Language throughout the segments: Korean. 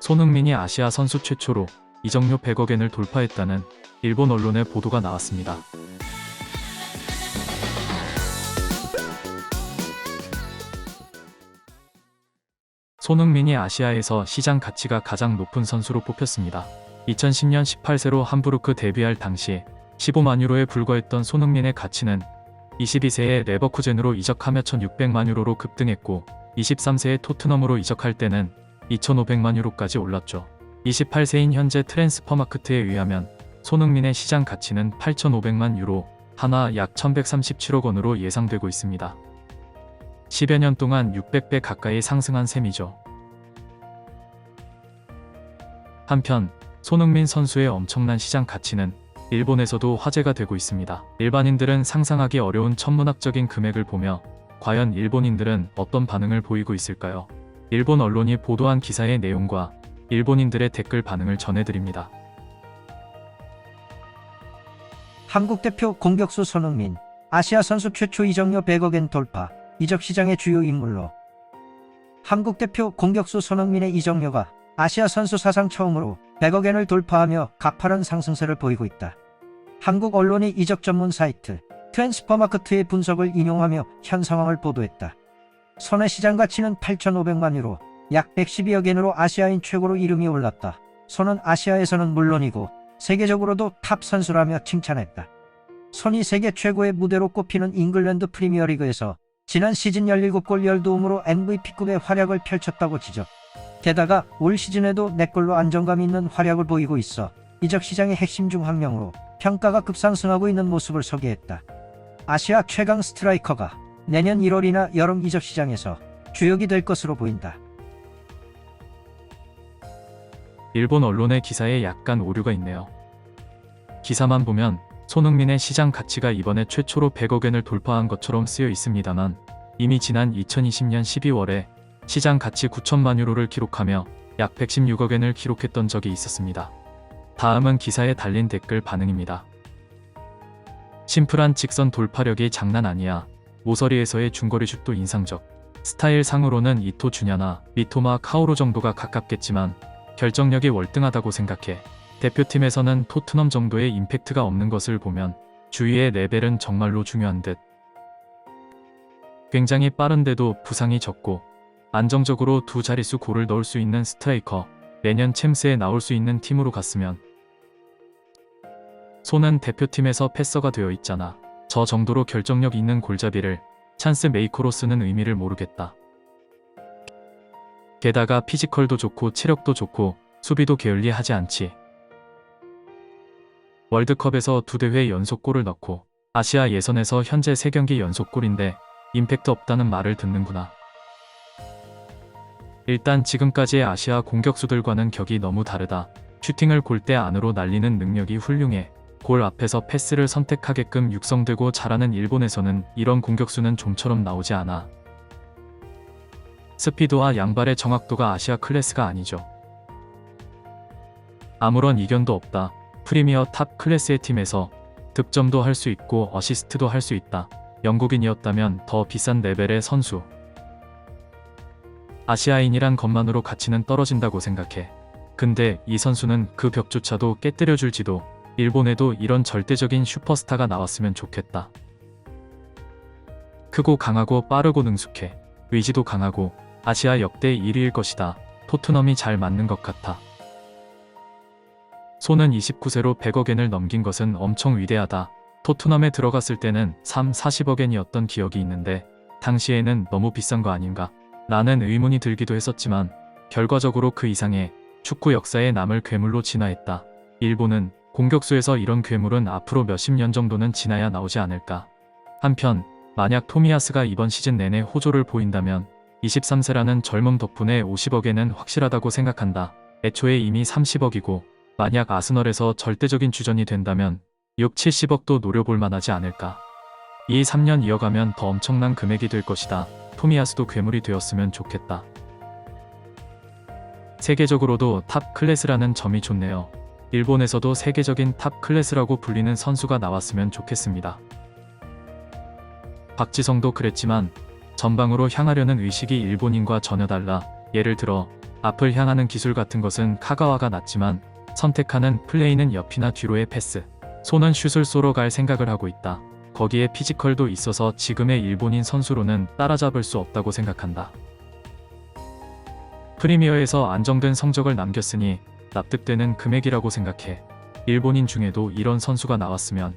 손흥민이 아시아 선수 최초로 이적료 100억엔을 돌파했다는 일본 언론의 보도가 나왔습니다. 손흥민이 아시아에서 시장 가치가 가장 높은 선수로 뽑혔습니다. 2010년 18세로 함부르크 데뷔할 당시 15만 유로에 불과했던 손흥민의 가치는 22세에 레버쿠젠으로 이적하며 1600만 유로로 급등했고 23세에 토트넘으로 이적할 때는 2500만 유로까지 올랐죠. 28세인 현재 트랜스퍼마크트에 의하면 손흥민의 시장 가치는 8500만 유로, 하나 약 1137억 원으로 예상되고 있습니다. 10여 년 동안 600배 가까이 상승한 셈이죠. 한편 손흥민 선수의 엄청난 시장 가치는 일본에서도 화제가 되고 있습니다. 일반인들은 상상하기 어려운 천문학적인 금액을 보며 과연 일본인들은 어떤 반응을 보이고 있을까요? 일본 언론이 보도한 기사의 내용과 일본인들의 댓글 반응을 전해드립니다. 한국 대표 공격수 손흥민, 아시아 선수 최초 이적료 100억엔 돌파, 이적 시장의 주요 인물로. 한국 대표 공격수 손흥민의 이적료가 아시아 선수 사상 처음으로 100억엔을 돌파하며 가파른 상승세를 보이고 있다. 한국 언론이 이적 전문 사이트 트랜스퍼마크트의 분석을 인용하며 현 상황을 보도했다. 손의 시장 가치는 8,500만 유로, 약 112억엔으로 아시아인 최고로 이름이 올랐다. 손은 아시아에서는 물론이고 세계적으로도 탑 선수라며 칭찬했다. 손이 세계 최고의 무대로 꼽히는 잉글랜드 프리미어리그에서 지난 시즌 17골 12도움으로 MVP급의 활약을 펼쳤다고 지적. 게다가 올 시즌에도 4골로 안정감 있는 활약을 보이고 있어 이적 시장의 핵심 중 한 명으로 평가가 급상승하고 있는 모습을 소개했다. 아시아 최강 스트라이커가 내년 1월이나 여름 이적 시장에서 주역이 될 것으로 보인다. 일본 언론의 기사에 약간 오류가 있네요. 기사만 보면 손흥민의 시장 가치가 이번에 최초로 100억엔을 돌파한 것처럼 쓰여 있습니다만 이미 지난 2020년 12월에 시장 가치 9천만 유로를 기록하며 약 116억엔을 기록했던 적이 있었습니다. 다음은 기사에 달린 댓글 반응입니다. 심플한 직선 돌파력이 장난 아니야. 모서리에서의 중거리 슛도 인상적. 스타일 상으로는 이토 주냐나 미토마 카오루 정도가 가깝겠지만 결정력이 월등하다고 생각해. 대표팀에서는 토트넘 정도의 임팩트가 없는 것을 보면 주위의 레벨은 정말로 중요한 듯. 굉장히 빠른데도 부상이 적고 안정적으로 두 자릿수 골을 넣을 수 있는 스트라이커, 내년 챔스에 나올 수 있는 팀으로 갔으면. 손은 대표팀에서 패서가 되어 있잖아. 저 정도로 결정력 있는 골잡이를 찬스 메이커로 쓰는 의미를 모르겠다. 게다가 피지컬도 좋고 체력도 좋고 수비도 게을리하지 않지. 월드컵에서 2대회 연속골을 넣고 아시아 예선에서 현재 3경기 연속골인데 임팩트 없다는 말을 듣는구나. 일단 지금까지의 아시아 공격수들과는 격이 너무 다르다. 슈팅을 골대 안으로 날리는 능력이 훌륭해. 골 앞에서 패스를 선택하게끔 육성되고 잘하는 일본에서는 이런 공격수는 좀처럼 나오지 않아. 스피드와 양발의 정확도가 아시아 클래스가 아니죠. 아무런 이견도 없다. 프리미어 탑 클래스의 팀에서 득점도 할 수 있고 어시스트도 할 수 있다. 영국인이었다면 더 비싼 레벨의 선수. 아시아인이란 것만으로 가치는 떨어진다고 생각해. 근데 이 선수는 그 벽조차도 깨뜨려줄지도. 일본에도 이런 절대적인 슈퍼스타가 나왔으면 좋겠다. 크고 강하고 빠르고 능숙해. 의지도 강하고 아시아 역대 1위일 것이다. 토트넘이 잘 맞는 것 같아. 손은 29세로 100억엔을 넘긴 것은 엄청 위대하다. 토트넘에 들어갔을 때는 40억엔이었던 기억이 있는데 당시에는 너무 비싼 거 아닌가? 라는 의문이 들기도 했었지만 결과적으로 그 이상의 축구 역사에 남을 괴물로 진화했다. 일본은 공격수에서 이런 괴물은 앞으로 몇십 년 정도는 지나야 나오지 않을까. 한편 만약 토미야스가 이번 시즌 내내 호조를 보인다면 23세라는 젊음 덕분에 50억엔은 확실하다고 생각한다. 애초에 이미 30억이고 만약 아스널에서 절대적인 주전이 된다면 6, 70억도 노려볼 만하지 않을까. 이 3년 이어가면 더 엄청난 금액이 될 것이다. 토미야스도 괴물이 되었으면 좋겠다. 세계적으로도 탑 클래스라는 점이 좋네요. 일본에서도 세계적인 탑 클래스라고 불리는 선수가 나왔으면 좋겠습니다. 박지성도 그랬지만 전방으로 향하려는 의식이 일본인과 전혀 달라. 예를 들어 앞을 향하는 기술 같은 것은 카가와가 낫지만 선택하는 플레이는 옆이나 뒤로의 패스. 손은 슛을 쏘러 갈 생각을 하고 있다. 거기에 피지컬도 있어서 지금의 일본인 선수로는 따라잡을 수 없다고 생각한다. 프리미어에서 안정된 성적을 남겼으니 납득되는 금액이라고 생각해. 일본인 중에도 이런 선수가 나왔으면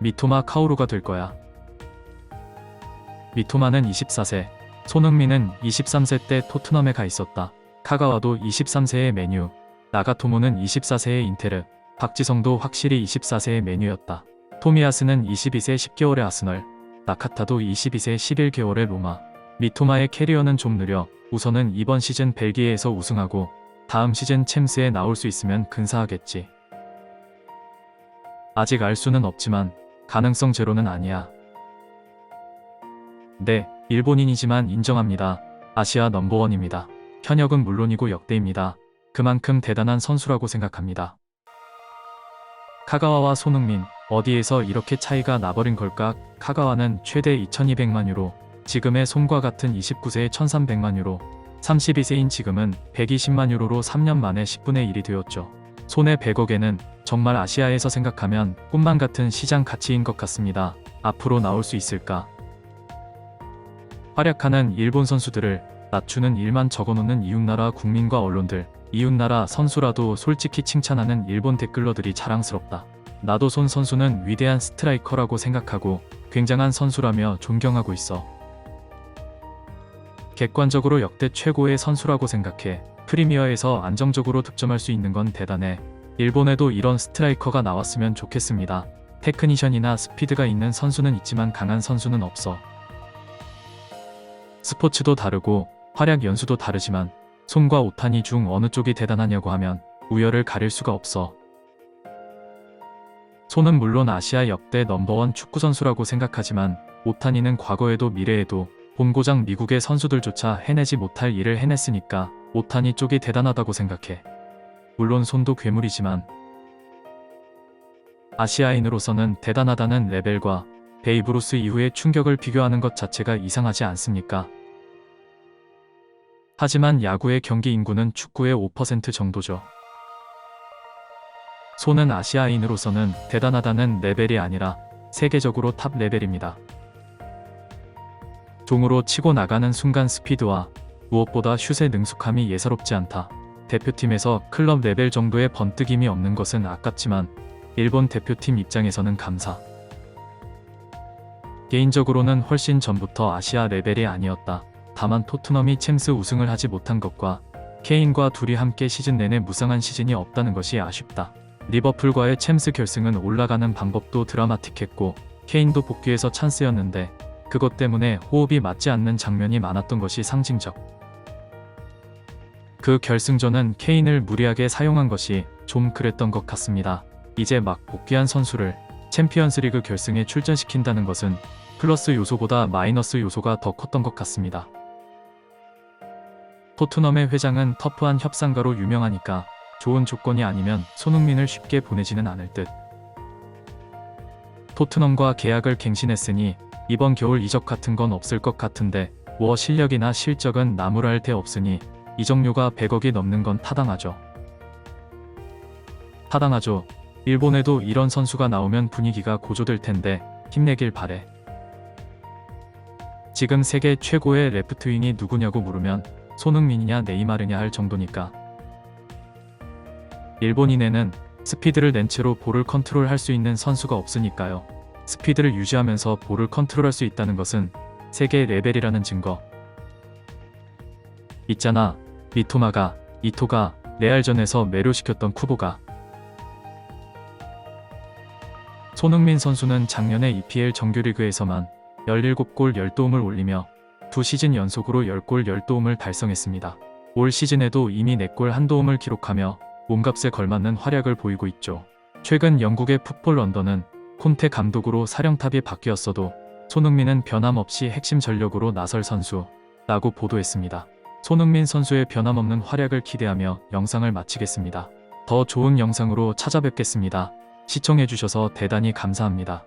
미토마 카오루가 될 거야. 미토마는 24세, 손흥민은 23세 때 토트넘에 가 있었다. 카가와도 23세의 메뉴, 나가토모는 24세의 인테르, 박지성도 확실히 24세의 메뉴였다. 토미야스는 22세 10개월의 아스널, 나카타도 22세 11개월의 로마. 미토마의 캐리어는 좀 느려. 우선은 이번 시즌 벨기에에서 우승하고 다음 시즌 챔스에 나올 수 있으면 근사하겠지. 아직 알 수는 없지만 가능성 제로는 아니야. 네, 일본인이지만 인정합니다. 아시아 넘버원입니다. 현역은 물론이고 역대입니다. 그만큼 대단한 선수라고 생각합니다. 카가와와 손흥민, 어디에서 이렇게 차이가 나버린 걸까? 카가와는 최대 2200만 유로, 지금의 손과 같은 29세의 1300만 유로, 32세인 지금은 120만 유로로 3년 만에 10분의 1이 되었죠. 손의 100억에는 정말 아시아에서 생각하면 꿈만 같은 시장 가치인 것 같습니다. 앞으로 나올 수 있을까? 활약하는 일본 선수들을 낮추는 일만 적어놓는 이웃나라 국민과 언론들, 이웃나라 선수라도 솔직히 칭찬하는 일본 댓글러들이 자랑스럽다. 나도 손 선수는 위대한 스트라이커라고 생각하고 굉장한 선수라며 존경하고 있어. 객관적으로 역대 최고의 선수라고 생각해. 프리미어에서 안정적으로 득점할 수 있는 건 대단해. 일본에도 이런 스트라이커가 나왔으면 좋겠습니다. 테크니션이나 스피드가 있는 선수는 있지만 강한 선수는 없어. 스포츠도 다르고 활약 연수도 다르지만 손과 오타니 중 어느 쪽이 대단하냐고 하면 우열을 가릴 수가 없어. 손은 물론 아시아 역대 넘버원 축구선수라고 생각하지만 오타니는 과거에도 미래에도 본고장 미국의 선수들조차 해내지 못할 일을 해냈으니까 오타니 쪽이 대단하다고 생각해. 물론 손도 괴물이지만 아시아인으로서는 대단하다는 레벨과 베이브루스 이후의 충격을 비교하는 것 자체가 이상하지 않습니까? 하지만 야구의 경기 인구는 축구의 5% 정도죠. 손은 아시아인으로서는 대단하다는 레벨이 아니라 세계적으로 탑 레벨입니다. 종으로 치고 나가는 순간 스피드와 무엇보다 슛의 능숙함이 예사롭지 않다. 대표팀에서 클럽 레벨 정도의 번뜩임이 없는 것은 아깝지만 일본 대표팀 입장에서는 감사. 개인적으로는 훨씬 전부터 아시아 레벨이 아니었다. 다만 토트넘이 챔스 우승을 하지 못한 것과 케인과 둘이 함께 시즌 내내 무쌍한 시즌이 없다는 것이 아쉽다. 리버풀과의 챔스 결승은 올라가는 방법도 드라마틱했고 케인도 복귀해서 찬스였는데 그것 때문에 호흡이 맞지 않는 장면이 많았던 것이 상징적. 그 결승전은 케인을 무리하게 사용한 것이 좀 그랬던 것 같습니다. 이제 막 복귀한 선수를 챔피언스리그 결승에 출전시킨다는 것은 플러스 요소보다 마이너스 요소가 더 컸던 것 같습니다. 토트넘의 회장은 터프한 협상가로 유명하니까 좋은 조건이 아니면 손흥민을 쉽게 보내지는 않을 듯. 토트넘과 계약을 갱신했으니 이번 겨울 이적 같은 건 없을 것 같은데 뭐 실력이나 실적은 나무랄 데 없으니 이적료가 100억이 넘는 건 타당하죠. 타당하죠. 일본에도 이런 선수가 나오면 분위기가 고조될 텐데 힘내길 바래. 지금 세계 최고의 레프트윙이 누구냐고 물으면 손흥민이냐 네이마르냐 할 정도니까. 일본인에는 스피드를 낸 채로 볼을 컨트롤할 수 있는 선수가 없으니까요. 스피드를 유지하면서 볼을 컨트롤할 수 있다는 것은 세계 레벨이라는 증거. 있잖아. 미토마가, 이토가 레알전에서 매료시켰던 쿠보가. 손흥민 선수는 작년에 EPL 정규리그에서만 17골 10도움을 올리며 2시즌 연속으로 10골 10도움을 달성했습니다. 올 시즌에도 이미 4골 1도움을 기록하며 몸값에 걸맞는 활약을 보이고 있죠. 최근 영국의 풋볼 런던은 콘테 감독으로 사령탑이 바뀌었어도 손흥민은 변함없이 핵심 전력으로 나설 선수라고 보도했습니다. 손흥민 선수의 변함없는 활약을 기대하며 영상을 마치겠습니다. 더 좋은 영상으로 찾아뵙겠습니다. 시청해주셔서 대단히 감사합니다.